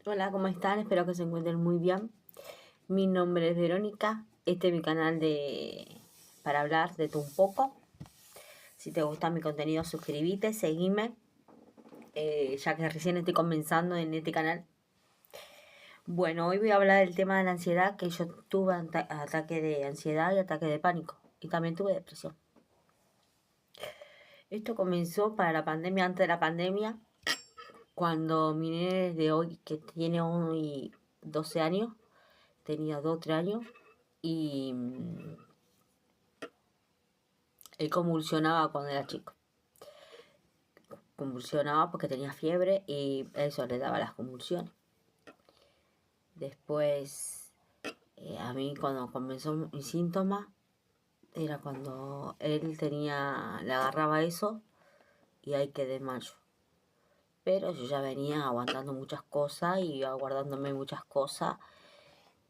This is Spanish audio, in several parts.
Hola, ¿cómo están? Espero que se encuentren muy bien. Mi nombre es Verónica. Este es mi canal para hablar de todo un poco. Si te gusta mi contenido, suscríbete, seguime, ya que recién estoy comenzando en este canal. Bueno, hoy voy a hablar del tema de la ansiedad, que yo tuve ataque de ansiedad y ataque de pánico. Y también tuve depresión. Esto comenzó para la pandemia, antes de la pandemia, cuando mi nene de hoy, que tiene hoy 12 años, tenía 2 o 3 años, y él convulsionaba cuando era chico. Convulsionaba porque tenía fiebre y eso le daba las convulsiones. Después, a mí cuando comenzó mi síntoma, era cuando le agarraba eso y ahí quedé mayo. Pero yo ya venía aguantando muchas cosas y aguardándome muchas cosas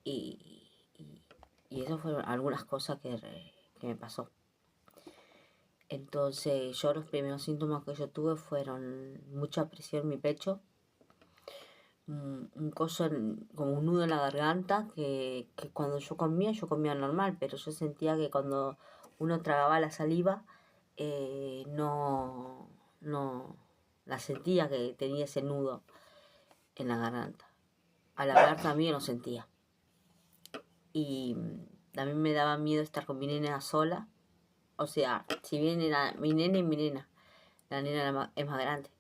y, y, y eso fueron algunas cosas que me pasó. Entonces yo los primeros síntomas que yo tuve fueron mucha presión en mi pecho, un coso, como un nudo en la garganta, que cuando yo comía normal, pero yo sentía que cuando uno tragaba la saliva, no la sentía que tenía ese nudo en la garganta. Al hablar también lo sentía. Y a mí me daba miedo estar con mi nena sola. O sea, si bien era mi nena y mi nena, la nena es más grande.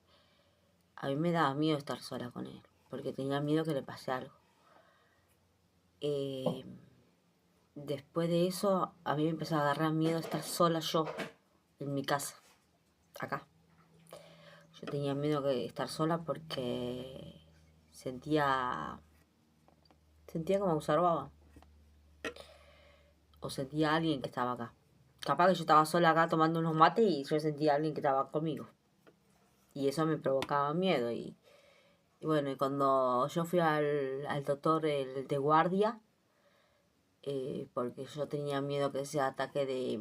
A mí me daba miedo estar sola con él, porque tenía miedo que le pase algo. Eh, Después de eso, a mí me empezó a agarrar miedo estar sola yo en mi casa, acá. Yo tenía miedo de estar sola porque sentía como observaba, o sentía a alguien que estaba acá. Capaz que yo estaba sola acá tomando unos mates y yo sentía a alguien que estaba conmigo. Y eso me provocaba miedo. Y bueno, y cuando yo fui al doctor de guardia, porque yo tenía miedo que ese ataque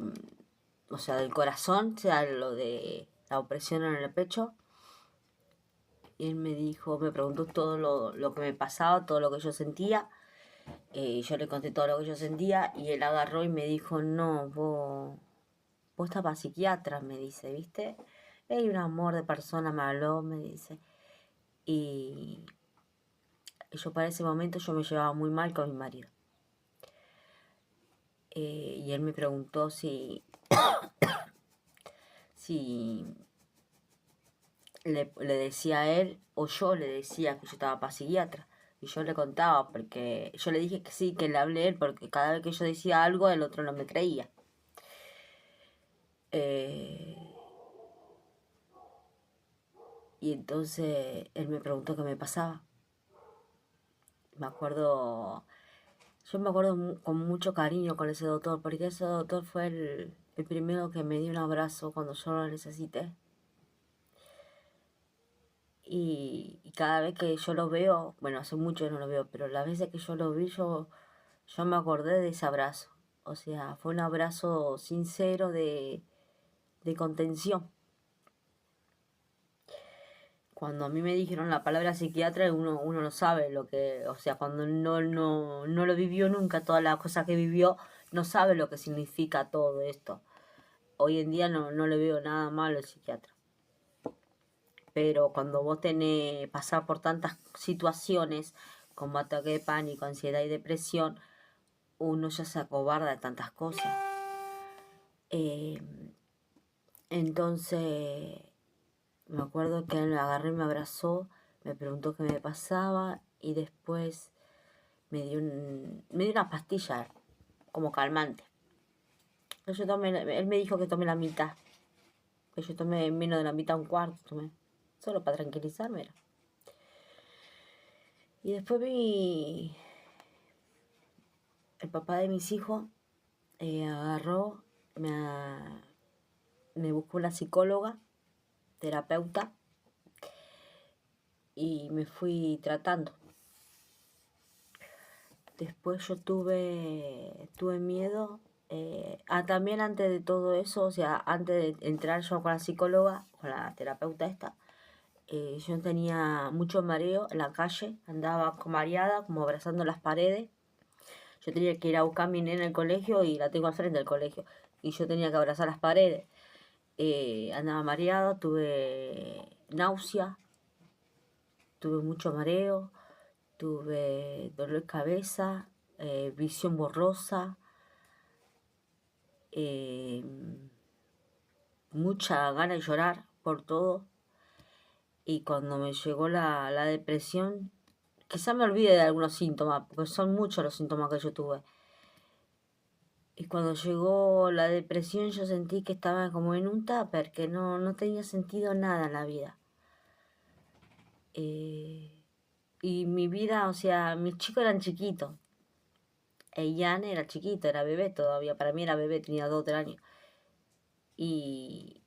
o sea, del corazón, sea lo de la opresión en el pecho. Y él me preguntó todo lo que me pasaba, todo lo que yo sentía. Y yo le conté todo lo que yo sentía y él agarró y me dijo, no, vos estás para psiquiatra, me dice, ¿viste? Hay un amor de persona, me habló, me dice. Y yo para ese momento yo me llevaba muy mal con mi marido. Y él me preguntó si le decía a él o yo le decía que yo estaba para psiquiatra. Y yo le contaba, porque yo le dije que sí, que le hablé a él, porque cada vez que yo decía algo, el otro no me creía. Eh, y entonces él me preguntó qué me pasaba. Me acuerdo, yo me acuerdo con mucho cariño con ese doctor, porque ese doctor fue el primero que me dio un abrazo cuando yo lo necesité. Y cada vez que yo lo veo, bueno, hace mucho que no lo veo, pero las veces que yo lo vi, yo me acordé de ese abrazo. O sea, fue un abrazo sincero de contención. Cuando a mí me dijeron la palabra psiquiatra, uno no sabe lo que, o sea, cuando no lo vivió nunca, todas las cosas que vivió, no sabe lo que significa todo esto. Hoy en día no le veo nada malo al psiquiatra. Pero cuando vos pasar por tantas situaciones como ataque de pánico, ansiedad y depresión, uno ya se acobarda de tantas cosas. Eh, entonces, me acuerdo que él me agarró y me abrazó, me preguntó qué me pasaba y después me dio una pastilla como calmante. Él me dijo que tomé la mitad, que yo tomé menos de la mitad, un cuarto tomé, solo para tranquilizarme. Y después el papá de mis hijos agarró, me buscó una psicóloga, terapeuta, y me fui tratando. Después yo tuve miedo. También antes de todo eso, o sea, antes de entrar yo con la psicóloga, con la terapeuta esta, yo tenía mucho mareo en la calle, andaba como mareada, como abrazando las paredes. Yo tenía que ir a buscar a mi nena al colegio y la tengo al frente del colegio. Y yo tenía que abrazar las paredes. Andaba mareado, tuve náusea, tuve mucho mareo, tuve dolor de cabeza, visión borrosa, eh, mucha gana de llorar por todo. Y cuando me llegó la depresión, quizá me olvide de algunos síntomas, porque son muchos los síntomas que yo tuve. Y cuando llegó la depresión yo sentí que estaba como en un tupper, que no tenía sentido nada en la vida. Y mi vida, o sea, mis chicos eran chiquitos. Ian era chiquito, era bebé todavía. Para mí era bebé, tenía 2 o 3 años. Y,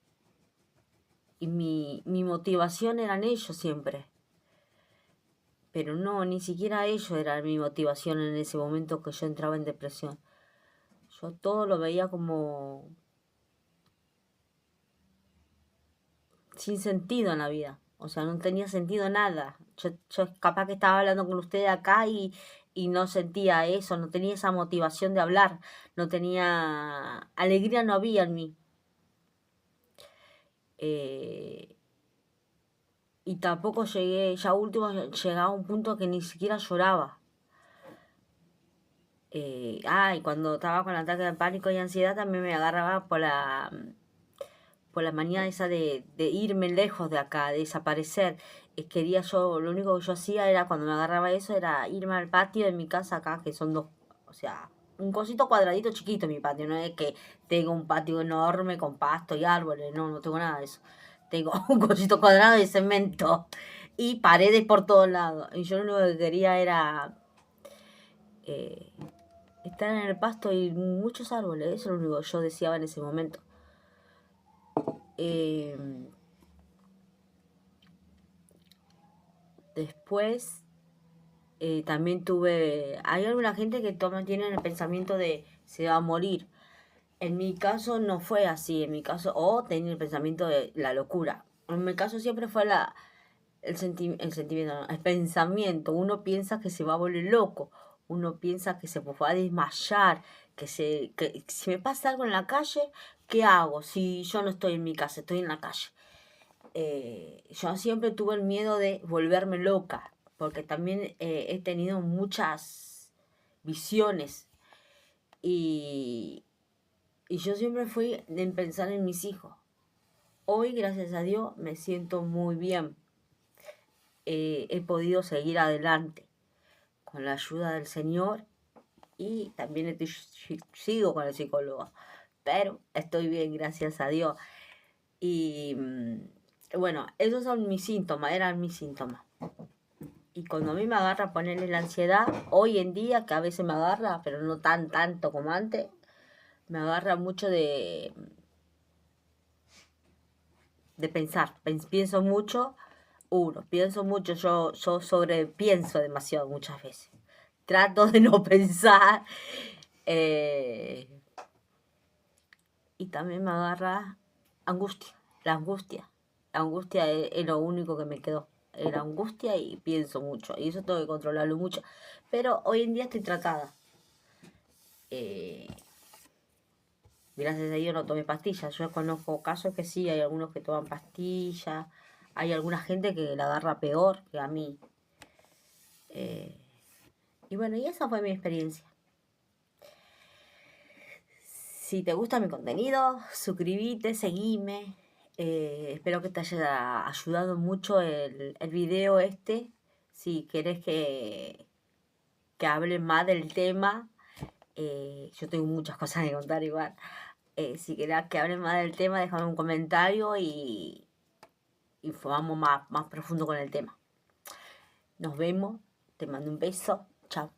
y mi motivación eran ellos siempre. Pero no, ni siquiera ellos eran mi motivación en ese momento que yo entraba en depresión. Yo todo lo veía como sin sentido en la vida. O sea, no tenía sentido nada. Yo capaz que estaba hablando con ustedes acá y no sentía eso, no tenía esa motivación de hablar, no tenía alegría, no había en mí. Eh, y tampoco llegué, ya último llegaba a un punto que ni siquiera lloraba. Y cuando estaba con ataque de pánico y ansiedad también me agarraba por la manía esa de irme lejos de acá, de desaparecer. Quería yo, lo único que yo hacía era, cuando me agarraba eso, era irme al patio de mi casa acá, que son dos, o sea, un cosito cuadradito chiquito mi patio, no es que tengo un patio enorme con pasto y árboles, no tengo nada de eso. Tengo un cosito cuadrado de cemento y paredes por todos lados. Y yo lo único que quería era eh, estar en el pasto y muchos árboles, eso es lo único que yo deseaba en ese momento. Eh, Después también hay alguna gente que tiene el pensamiento de se va a morir. En mi caso no fue así, en mi caso, o tenía el pensamiento de la locura. En mi caso siempre fue el sentimiento, no, el pensamiento. Uno piensa que se va a volver loco, uno piensa que se va a desmayar, que si me pasa algo en la calle, ¿qué hago? Si yo no estoy en mi casa, estoy en la calle. Yo siempre tuve el miedo de volverme loca, porque también he tenido muchas visiones y, y yo siempre fui en pensar en mis hijos. Hoy, gracias a Dios, me siento muy bien. He podido seguir adelante con la ayuda del Señor y también sigo con el psicólogo, pero estoy bien, gracias a Dios. Y bueno, esos son mis síntomas, eran mis síntomas. Y cuando a mí me agarra ponerle la ansiedad, hoy en día, que a veces me agarra, pero no tanto como antes, me agarra mucho de pensar. Pienso mucho, pienso mucho, yo sobrepienso demasiado muchas veces. Trato de no pensar. eh, y también me agarra angustia, la angustia. La angustia es lo único que me quedó. Era angustia y pienso mucho. Y eso tengo que controlarlo mucho. Pero hoy en día estoy tratada. Eh, Gracias a Dios no tomé pastillas. Yo conozco casos que sí, hay algunos que toman pastillas. Hay alguna gente que la agarra peor que a mí. Eh, y bueno, y esa fue mi experiencia. Si te gusta mi contenido, suscríbete, seguime. Espero que te haya ayudado mucho el video este. Si querés que hable más del tema, yo tengo muchas cosas que contar igual. Si querés que hable más del tema, déjame un comentario y vamos más profundo con el tema. Nos vemos, te mando un beso, chao.